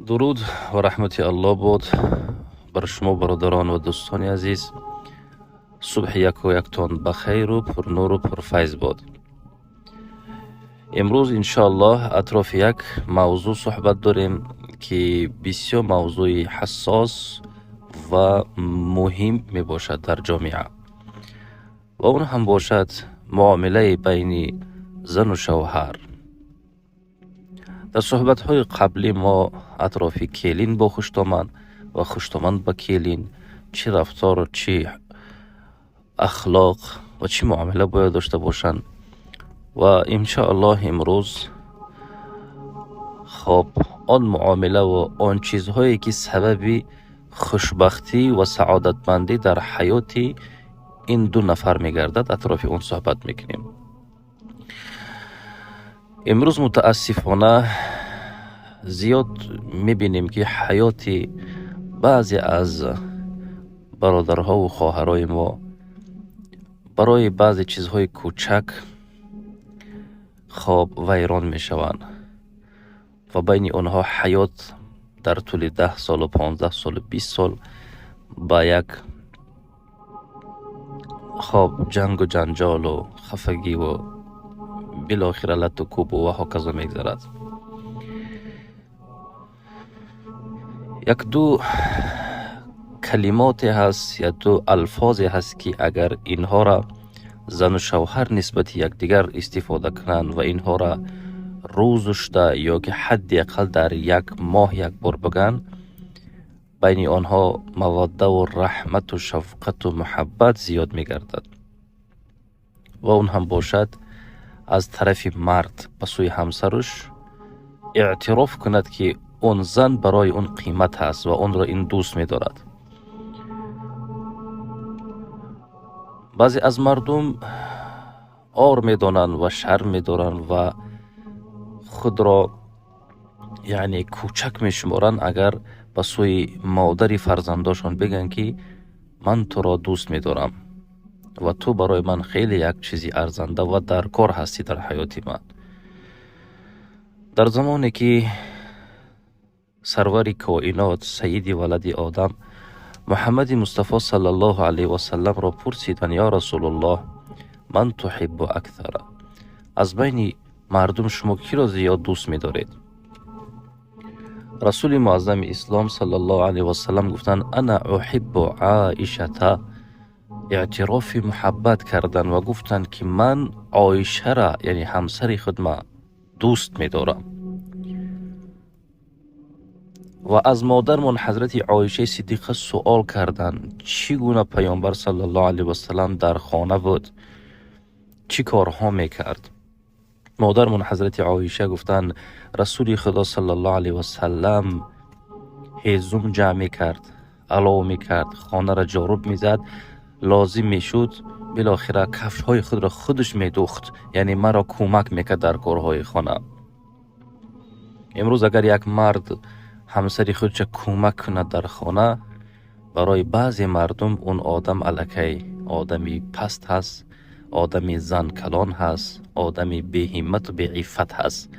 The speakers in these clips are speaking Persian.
درود و رحمت الله باد بر شما برادران و دوستان عزیز. صبح یک و یکتان بخیر و پر نور و پر فیض باد. امروز انشاءالله اطراف یک موضوع صحبت داریم که بسیار موضوع حساس و مهم می باشد در جامعه و اون هم باشد معامله بین زن و شوهر. در صحبت های قبلی ما اطراف کلین با خوشتامن و خوشتامن با کلین چی رفتار و چی اخلاق و چی معامله باید داشته باشند و انشاءالله امروز خب آن معامله و آن چیزهایی که سبب خوشبختی و سعادتمندی در حیات این دو نفر میگردد اطراف اون صحبت میکنیم. امروز متاسفانه زیاد میبینیم که حیات بعضی از برادرها و خواهرای ما برای بعضی چیزهای کوچک خواب ویران میشوند و بین آنها حیات در طول 10 سال و 15 سال و 20 سال با یک خواب جنگ و جنجال و خفگی و بالاخره لط و کوب و هکذا میگذرد. یک دو کلمات هست یا دو الفاظی هست که اگر اینها را زن و شوهر نسبت یکدیگر استفاده کنند و اینها را روزشته یا که حدی اقل در یک ماه یک بار بگن، بین آنها موده و رحمت و شفقت و محبت زیاد میگردد و اون هم باشد از طرف مرد به سوی همسرش اعتراف کند که اون زن برای اون قیمت هست و اون را این دوست می دارد. بعضی از مردم آر می دانند و شرم می دارند و خود را یعنی کوچک می شمارند اگر به سوی مادر فرزنداشان بگن که من تو را دوست می دارم و تو برای من خیلی یک چیزی ارزنده و در کار هستی در حیات من. در زمانی که سرور کائنات سید ولد آدم محمد مصطفی صلی الله علیه و سلم را پرسیدند یا رسول الله من تحب اکثر، از بین مردم شما کی را زیاد دوست می دارید؟ رسول معظم اسلام صلی الله علیه و سلم گفتند انا احب عائشه، اعتراف محبت کردن و گفتند که من عایشه را یعنی همسر خود ما دوست می دارم. و از مادرمان حضرت عایشه صدیقه سوال کردند چگونه پیامبر صلی الله علیه و سلم در خانه بود، چی کارها میکرد؟ مادرمان حضرت عایشه گفتند رسول خدا صلی الله علیه و سلم هیزم جمع میکرد، علاو میکرد، خانه را جارب میزد، لازم میشد بالاخره کفش های خود را خودش میدوخت، یعنی مرا کمک میکرد در کارهای خانه. امروز اگر یک مرد همسری خودش کمک کند در خانه، برای بعضی مردم اون آدم الکی آدمی پست هست، آدمی زن کلان هست، آدمی بی همت و بی عفت هست،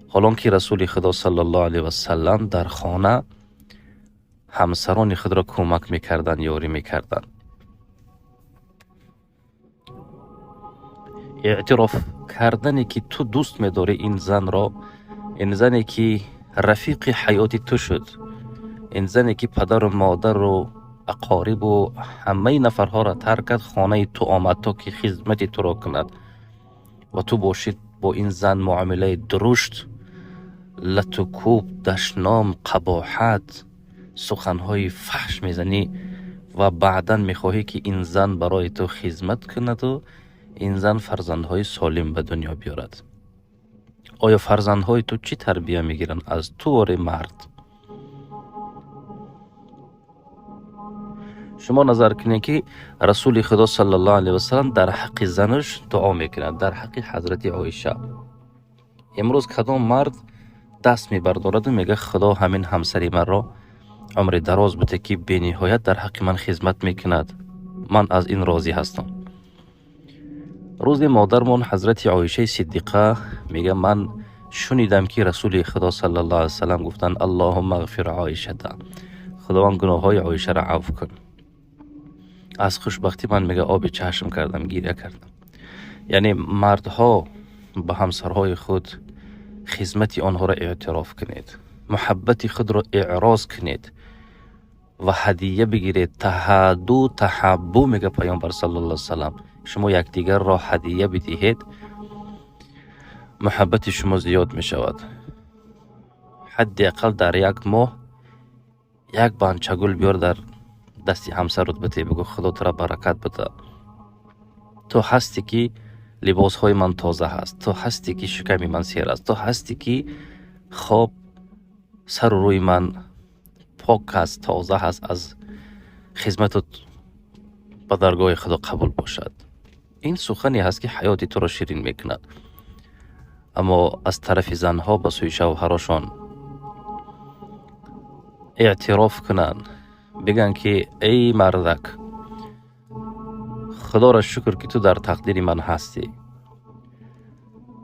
حالان که رسول خدا صلی الله علیه و سلم در خانه همسران خود را کمک میکردن، یاری میکردن. اعتراف کردنی که تو دوست میداری این زن را، این زنی که رفیق حیاتی تو شد، این زنی که پدر و مادر و اقارب و همه نفرها را ترک کرد، خانه تو آمد تا که خدمت تو را کند و تو باشید با این زن معامله درشت، لط و کوب، دشنام، قباحت، سخنهای فحش میزنی و بعدا میخواهی که این زن برای تو خدمت کند و این زن فرزندهای سالم به دنیا بیارد. آیا فرزندهای تو چی تربیه میگیرن از تو و مرد؟ شما نظر کنید که رسول خدا صلی الله علیه و سلم در حق زنش دعا میکند، در حق حضرت عایشه. امروز کدام مرد دست میبردارد و میگه خدا همین همسری من را عمر دراز بده که بی نهایت در حق من خدمت میکند، من از این راضی هستم. روز مادرمون حضرت عایشه صدیقه میگه من شنیدم که رسول خدا صلی الله علیه وسلم گفتن اللهم اغفر عایشه، خداوند گناه های عایشه را عفو کن. از خوشبختی من میگه آب چشم کردم، گریه کردم. یعنی مردها به همسرهای خود خدمت آنها را اعتراف کنید، محبت خود را اعراض کنید و هدیه بگیرید. تهادو تحبو میگه پیامبر صلی الله علیه وسلم. شما یکدیگر را هدیه بدهید، محبت شما زیاد می شود. حداقل در یک ماه یک بانچه گل بیار در دستی همسرت بده، بگو خدا تو را برکت بده. تو هستی که لباس های من تازه هست، تو هستی که شکم من سیر است، تو هستی که خواب سر و روی من پاک است، تازه هست، از خدمتت به درگاه خدا قبول باشد. این سخنی هست که حیاتی تو را شیرین میکند. اما از طرف زنها به سوی شوهرشان اعتراف کنن، بگن که ای مردک، خدا را شکر که تو در تقدیر من هستی.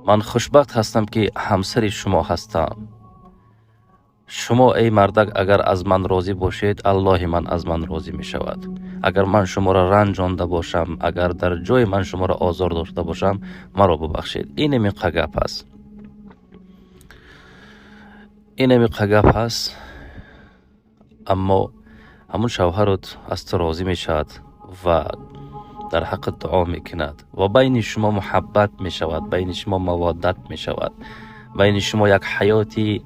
من خوشبخت هستم که همسر شما هستم. شما ای مردک اگر از من راضی باشید، الله من از من راضی می شود. اگر من شما را رنجانده باشم، اگر در جای من شما را آزار داشته باشم، مرا ببخشید. این میقه گپ است. این میقه گپ است. اما همون شوهرت از تو راضی می شود و در حق دعا می کند و بین شما محبت می شود، بین شما مودت می شود، بین شما یک حیاتی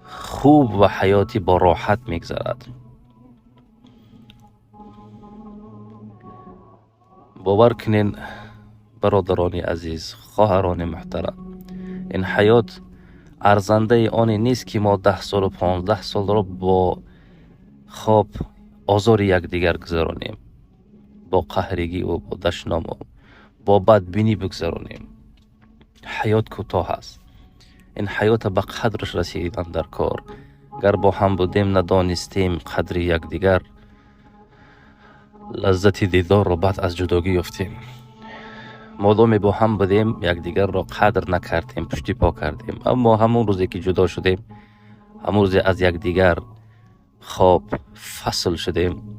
خوب و حیاتی با راحت می گذرد. باور کنین برادران عزیز، خواهران محترم، این حیات ارزنده آنی نیست که ما 10 سال و 15 سال را با خواب آزار یکدیگر گذرانیم، با قهرگی و با دشنام و با بدبینی بگذرانیم. حیات کوتاه است. این حیات به قدرش رسیدن در کار. گر با هم بودیم ندانستیم قدر یکدیگر، لذت دیدار را بعد از جداگی یافتیم. مادام با هم بودیم یکدیگر را قدر نکردیم، پشتی پا کردیم. اما همون روزی که جدا شدیم، همون روزی از یکدیگر خواب فصل شدیم،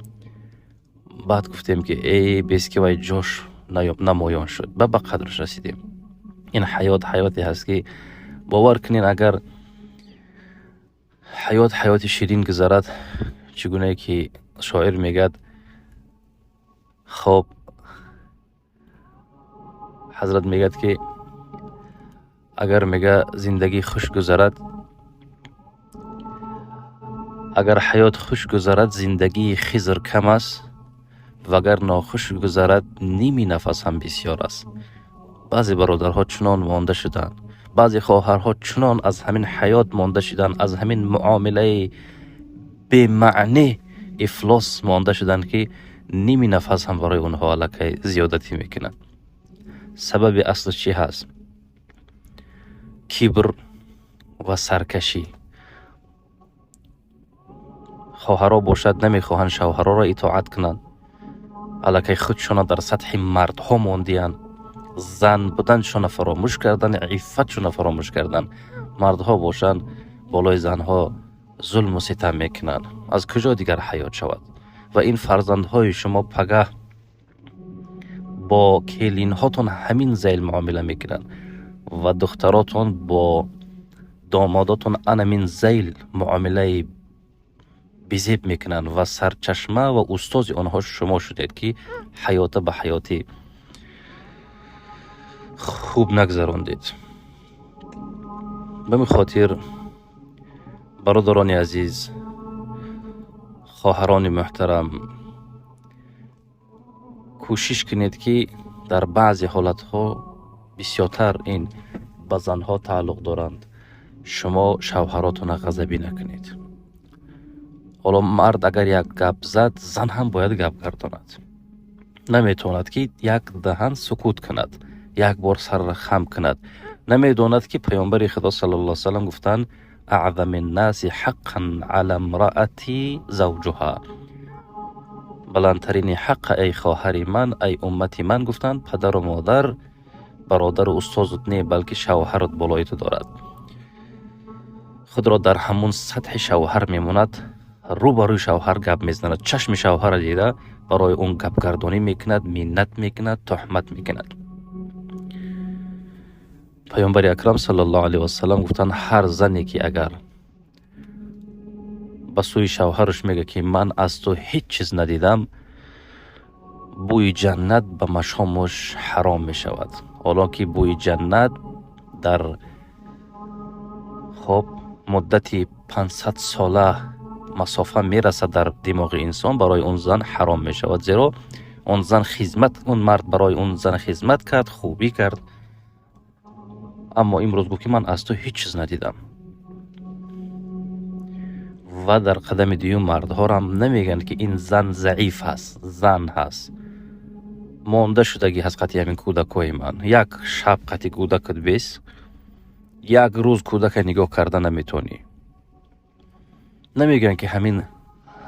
بعد گفتیم که ای بیس که وای جوش نمایان شد، به قدرش رسیدیم. این حیاتی هست که باور کنین اگر حیات شیرین گذرد، چگونه که شاعر میگد، خب حضرت میگد که اگر میگه زندگی خوش گذرد، اگر حیات خوش گذرد زندگی خضر کم است، و اگر ناخوش گذرد نیمی نفس هم بسیار است. بعضی برادرها چنان مانده شدن، بعضی خواهرها چنان از همین حیات مانده شدن، از همین معامله به معنی افلاس مانده شدن که نیمی نفس هم برای اونها الکی زیادتی میکنن. سبب اصل چی هست؟ کبر و سرکشی. خواهرها باشد نمیخواهند شوهرها را اطاعت کنند، الکی خودشون در سطح مردها ماندیان، زن بودنشون فراموش کردن، عفتشون فراموش کردن. مردها باشند بالای زنها ظلم و ستم میکنن. از کجا دیگر حیات شود؟ و این فرزندهای شما پگه با کلین هاتون همین زیل معامله میکنن و دختراتون با داماداتون همین زیل معامله بیزیب میکنن و سرچشمه و استاد آنها شما شدید که حیات به حیاتی خوب نگذراندید. به خاطر برادران عزیز، خواهران محترم، کوشش کنید که در بعضی حالتها بسیارتر این به زنها تعلق دارند، شما شوهراتون غضبی نکنید. حالا مرد اگر یک گپ زد، زن هم باید گپ گرداند. نمیتواند که یک دهن سکوت کند، یک بار سر خم کند. نمیداند که پیامبر خدا صلی الله علیه و سلم گفتن اعظم الناس حقا علی امرأتی زوجها. بلندترین حق ای خواهر من، ای امتی من، گفتن پدر و مادر، برادر و استادت نه، بلکه شوهرت بالای تو دارد. خود را در همون سطح شوهر میموند، روبروی شوهر گپ میزند، چشم شوهر را دیده برای اون گپ گردانی میکند، منت میکند، تهمت میکند. پیامبر اکرم صلی الله علیه و سلم گفتن هر زنی که اگر به سوی شوهرش میگه که من از تو هیچ چیز ندیدم، بوی جنت به مشامش حرام می شود. حالا که بوی جنت در خب مدتی 500 ساله مسافه می رسد در دماغ انسان، برای اون زن حرام می شود، زیرا اون مرد برای اون زن خدمت کرد، خوبی کرد، اما امروز گفت که من از تو هیچ چیز ندیدم. و در قدم دیو مردها هم نمیگن که این زن ضعیف هست، زن هست، مانده شدگی هست قطعی همین کودکای من. یک شب قطعی کودکت بیست، یک روز کودک نگاه کرده نمیتونی. نمیگن که همین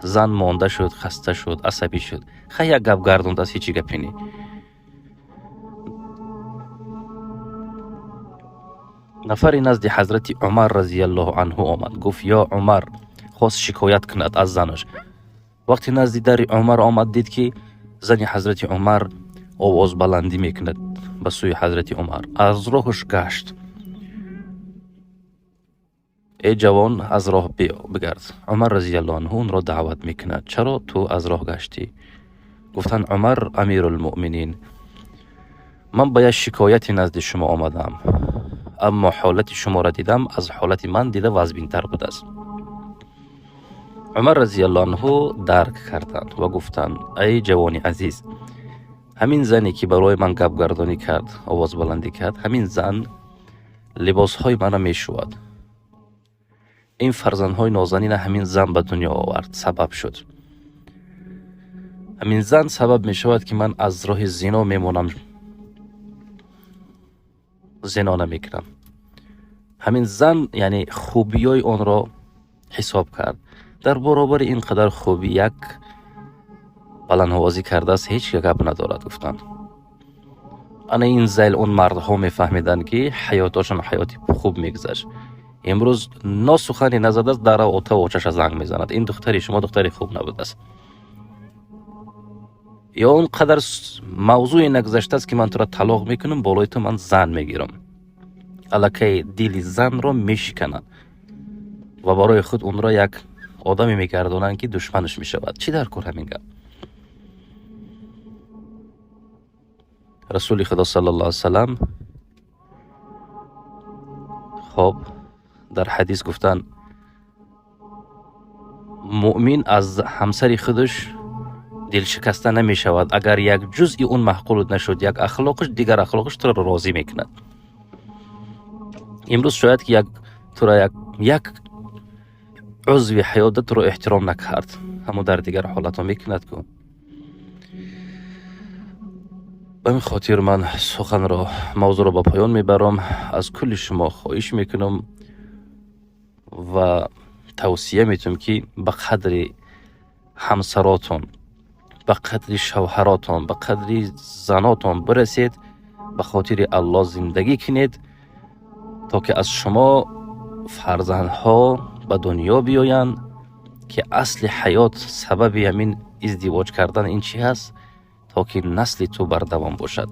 زن مانده شد، خسته شد، عصبی شد، خیلی یک گپ گردوند از هیچی گپی نی. نفری نزد حضرت عمر رضی الله عنه آمد، گفت یا عمر، خواست شکایت کند از زنش. وقتی نزد در عمر آمد دید که زن حضرت عمر آواز بلندی میکند به سوی حضرت عمر، از راهش گشت. ای جوان از راه بگرد. عمر رضی الله عنه اون را دعوت میکند، چرا تو از راه گشتی؟ گفتن عمر امیر المؤمنین، من باید شکایتی نزد شما آمدم، اما حالت شما را دیدم، از حالت من دیده وزبین تر بود است. عمر رضی الله عنه درک کردند و گفتند ای جوانی عزیز، همین زنی که برای من گپ گردانی کرد، آواز بلندی کرد، همین زن لباس های من می شود. این فرزندهای نازنین همین زن به دنیا آورد، سبب شد. همین زن سبب می شود که من از راه زنا میمونم، زنا نمی کنم. همین زن یعنی خوبیای آن را حساب کرد. در برابر اینقدر خوبی یک بلندآوازی کرده است، هیچ گپ ندارد. گفتند انا این زیل اون مردها میفهمیدن که حیاتشون حیاتی خوب میگذشت. امروز ناسخنی نزده است، در اوتا و چش زنگ میزند، این دختری شما دختری خوب نبود است، یا اون قدر موضوعی نگذشته است که من تو را طلاق میکنم، بالای تو من زن میگیرم. الکی دل زن را میشکنن و برای خود اون را یک آدمی میگردونن که دشمنش میشود. چی در کار همین گپ؟ رسول خدا صلی الله علیه وسلم خب در حدیث گفتن مؤمن از همسر خودش دل شکسته نمی شود اگر یک جزئی اون محقول نشد، یک اخلاقش دیگر اخلاقش تو را راضی میکند. امروز شاید که یک عضو حیاتت رو احترام نکرد، اما در دیگر حالت ها میکند کن. به این خاطر من موضوع را با پایان میبرم. از کل شما خواهش میکنم و توصیه میتونم که به قدر همسراتون، به قدر شوهراتون، به قدر زناتون برسید، به خاطر الله زندگی کنید تا که از شما فرزندها به دنیا بیایند که اصل حیات سبب همین ازدواج کردن این چی هست؟ تا که نسل تو بردوام باشد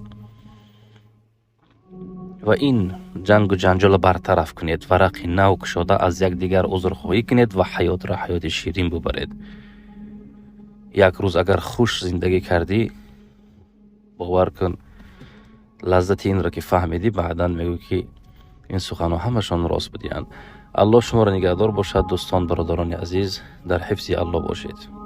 و این جنگ و جنجال برطرف کنید، ورق نو کشاده از یک دیگر عذرخواهی کنید و حیات را حیات شیرین ببرید. یک روز اگر خوش زندگی کردی، باور کن لذت این را که فهمیدی بعداً میگوی که این سخنها همشان راست بودیان. الله شما را نگهدار باشد. دوستان برادران عزیز، در حفظ الله باشید.